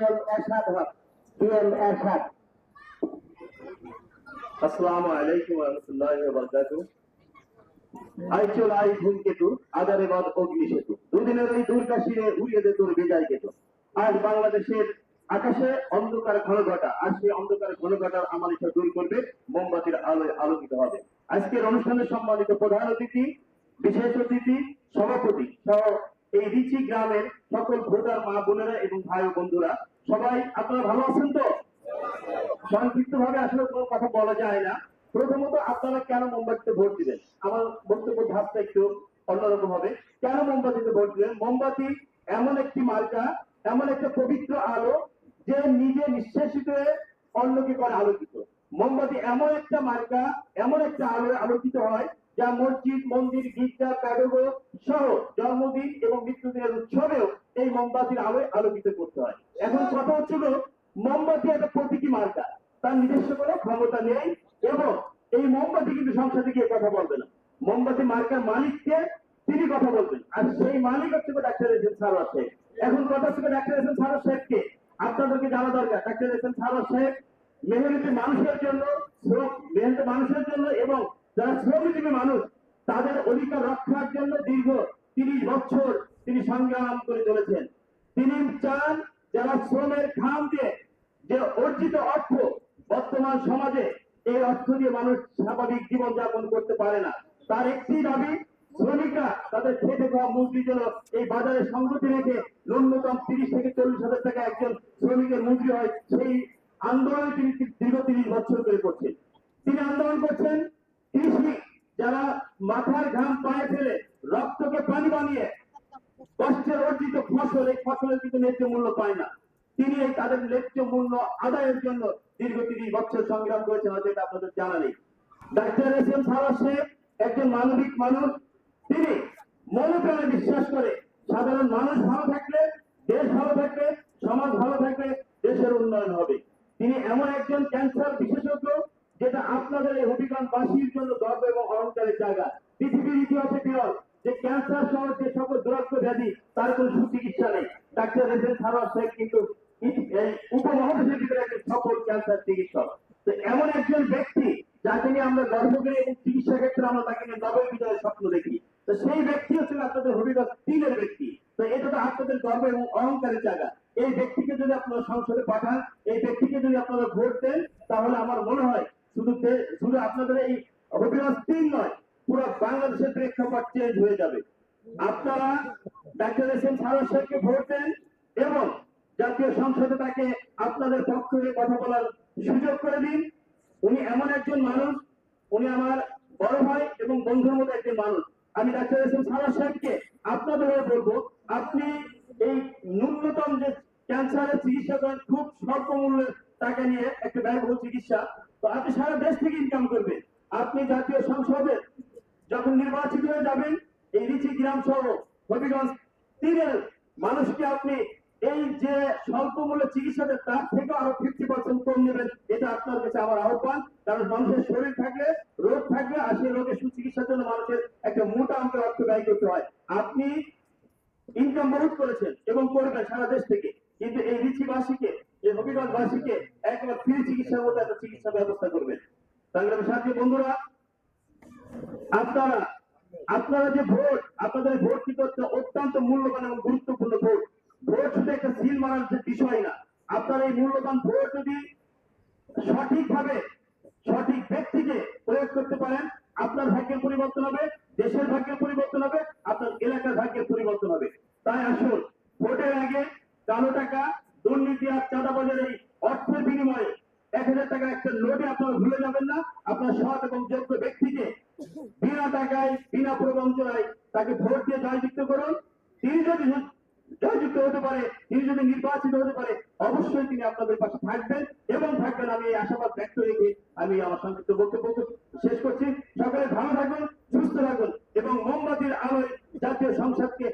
M এরশাদ হক। M এরশাদ। আসসালামু আলাইকুম ওয়া রাহমাতুল্লাহি ওয়া বারাকাতুহু। আইচল আই ধূমকেতু আদারে বাদ অগ্নি সেতু, দুদিনের এই দুর্গাশিরে উড়িয়ে দে তোর বিজয় কেতু। আজ বাংলাদেশের আকাশে অন্ধকার ঘন ঘটা, আর সেই অন্ধকার ঘন ঘটার আমানিশা দূর করবে, মোমবাতির আলোয় আলোকিত হবে। আজকের অনুষ্ঠানে সম্মানিত প্রধান অতিথি, বিশেষ অতিথি, সভাপতি সহ এই রিচি গ্রামের সকল ভোটার মা বোনেরা এবং ভাই ও বন্ধুরা, সবাই আপনারা ভালো আছেন তো? সংক্ষিপ্ত ভাবে আসলে কোনো কথা বলা যায় না। প্রথমত আপনারা কেন মোমবাতিতে ভোট দিবেন, আমার বক্তব্য ধাপটা একটু অন্যরকম হবে। কেন মোমবাতিতে ভোট দিবেন? মোমবাতি এমন একটি মার্কা, এমন একটা পবিত্র আলো, যে নিজে নিঃশেষিত হয়ে অন্যকে করে আলোকিত। মোমবাতি এমন একটা মার্কা, এমন একটা আলোয় আলোকিত হয়, যা মসজিদ, মন্দির, গির্জা, প্যাডোগো সহ জন্মদিন এবং মৃত্যুদিনের উৎসবেও এই মোমবাতির আলোয় আলোকিত করতে হয়। এখন কথা হচ্ছিল, মোমবাতি একটা প্রতীকী মার্কা, তার নিজস্ব কোনো ক্ষমতা নেই এবং এই মোমবাতি কিন্তু সংসদে গিয়ে কথা বলবে না। মোমবাতি মার্কার মালিককে তিনি কথা বলবেন, আর সেই মালিক হচ্ছে ডাক্তার এস এম সারোয়ার সাহেব। এখন কথা হচ্ছে ডাক্তার এস এম সারোয়ার সাহেবকে আপনাদেরকে জানা দরকার। ডাক্তার এস এম সারোয়ার সাহেব মেহনতি মানুষের জন্য, মেহনতি মানুষের জন্য এবং যারা শ্রমজীবী মানুষ তাদের অধিকার রক্ষার জন্য দীর্ঘ 30 বছর তিনি সংগ্রাম করে চলেছেন। তিনি চান যারা শ্রমের ঘাম দিয়ে যে অর্জিত অর্থ, বর্তমান সমাজে এই অর্থ দিয়ে মানুষ স্বাভাবিক জীবন যাপন করতে পারে না, তার একটি দাবি শ্রমিকরা তাদের খেটে খাওয়া মজুরির জন্য এই বাজারে সংগতি রেখে ন্যূনতম 30 থেকে 40 হাজার টাকা একজন শ্রমিকের মজুরি হয়, সেই আন্দোলনে তিনি দীর্ঘ 30 বছর করে করছেন। তিনি আন্দোলন করছেন কৃষি, যারা মাথার ঘাম পায়ে ফেলে রক্তকে পানি বানিয়ে কষ্টের অর্জিত ফসল, এই ফসলের কিন্তু ন্যায্য মূল্য পায় না। তিনি এই তাদের ন্যায্য মূল্য আদায়ের জন্য দীর্ঘ 30 বছর সংগ্রাম করেছেন, হয়তো এটা আপনাদের জানা নেই। ডাক্তার এস এম সারোয়ার সাহেব একজন মানবিক মানুষ। তিনি মনে প্রাণে বিশ্বাস করে সাধারণ মানুষ ভালো থাকলে দেশ ভালো থাকবে, সমাজ ভালো থাকবে, দেশের উন্নয়ন হবে। তিনি এমন একজন ক্যান্সার বিশেষজ্ঞ, যেটা আপনাদের এই হবিগঞ্জবাসীর জন্য গর্ব এবং অহংকারের জায়গা। পৃথিবীর ইতিহাসে বিরল যে ক্যান্সার সহ যে সকল দুরাক্ত ব্যাধি তার কোনো সুচিকিৎসা নেই। ডাক্তার এস এম সারোয়ার সাহেব কিন্তু উপমহাদেশের ভিতরে একজন সফল ক্যান্সার চিকিৎসক। তো এমন একজন ব্যক্তি যাকে নিয়ে আমরা গর্ব করি এবং চিকিৎসা ক্ষেত্রে আমরা তাকে নিয়ে নোবেল বিজয়ের স্বপ্ন দেখি। তো সেই ব্যক্তি হচ্ছে আপনাদের হবিগঞ্জ 3-এর ব্যক্তি। তো এটা তো আপনাদের গর্ব এবং অহংকারের জায়গা। এই ব্যক্তিকে যদি আপনারা সংসদে পাঠান, এই ব্যক্তিকে যদি আপনারা ভোট দেন, তাহলে আমার মনে হয় শুধু আপনাদের এই হবিগঞ্জ 3 নয়, পুরো বাংলাদেশের প্রেক্ষাপট চেঞ্জ হয়ে যাবে। আপনারা ডাক্তার এস এম সারোয়ার সাহেবকে ভোট দেন এবং জাতীয় সংসদে তাকে আপনাদের পক্ষ হয়ে কথা বলার সুযোগ করে দিন। উনি এমন একজন মানুষ, উনি আমার বড় ভাই এবং বন্ধুর মতো একজন মানুষ। আমি ডাক্তার এস এম সারোয়ার সাহেবকে আপনাদের হয়ে বলবো, আপনি এই ন্যূনতম যে ক্যান্সারের চিকিৎসা করেন খুব স্বল্প মূল্যে টাকা নিয়ে একটা ব্যয়বহুল চিকিৎসা, তো আপনি সারা দেশ থেকে ইনকাম করবেন। আপনি জাতীয় সংসদে যখন নির্বাচিত হয়ে যাবেন, এই রিচি গ্রাম সহ হবিগঞ্জ 3-এর মানুষকে আপনি এই যে স্বল্প মূল্যে চিকিৎসা দেন তার থেকে আরো 50% কম নেবেন। এটা আপনার কাছে আমার আহ্বান। কারণ মানুষের শরীর থাকলে রোগ থাকবে, আর সেই রোগের সুচিকিৎসার জন্য মানুষের একটা মোটা অঙ্কের অর্থ ব্যয় করতে হয়। আপনি ইনকাম বহুত করেছেন এবং করবেন সারা দেশ থেকে, কিন্তু এই রিচিবাসীকে, এই হবিগঞ্জবাসীকে একবার ফ্রি চিকিৎসার মতো একটা চিকিৎসা ব্যবস্থা করবেন। সংগ্রামী সাথী বন্ধুরা, আপনারা যে ভোট, আপনাদের ভোট কিন্তু অত্যন্ত মূল্যবান এবং গুরুত্বপূর্ণ ভোট। ভোট শুধু একটা সিল মারার যে বিষয় না, আপনার এই মূল্যবান ভোট যদি সঠিকভাবে সঠিক ব্যক্তিকে প্রয়োগ করতে পারেন, আপনার ভাগ্যের পরিবর্তন হবে, দেশের ভাগ্যের পরিবর্তন হবে, আপনার এলাকার ভাগ্যের পরিবর্তন হবে। তাই আসুন, ভোটের আগে কালো টাকা, দুর্নীতি আর চাঁদাবাজের এই অর্থের বিনিময়ে 1000 টাকা একটা নোটে আপনারা ভুলে যাবেন না। আপনার সৎ এবং যোগ্য ব্যক্তিকে বিনা টাকায়, বিনা প্রবঞ্চনায় তাকে ভোট দিয়ে জয়যুক্ত করুন। তিনি যদি জয়যুক্ত হতে পারে, তিনি যদি নির্বাচিত হতে পারে, অবশ্যই তিনি আপনাদের পাশে থাকবেন এবং থাকবেন। আমি এই আশাবাদ ব্যক্ত রেখে আমি আমার সংক্ষিপ্ত বক্তব্য শেষ করছি। সকলে ভালো থাকুন, সুস্থ থাকুন এবং মোমবাতির আলোয় জাতীয় সংসদকে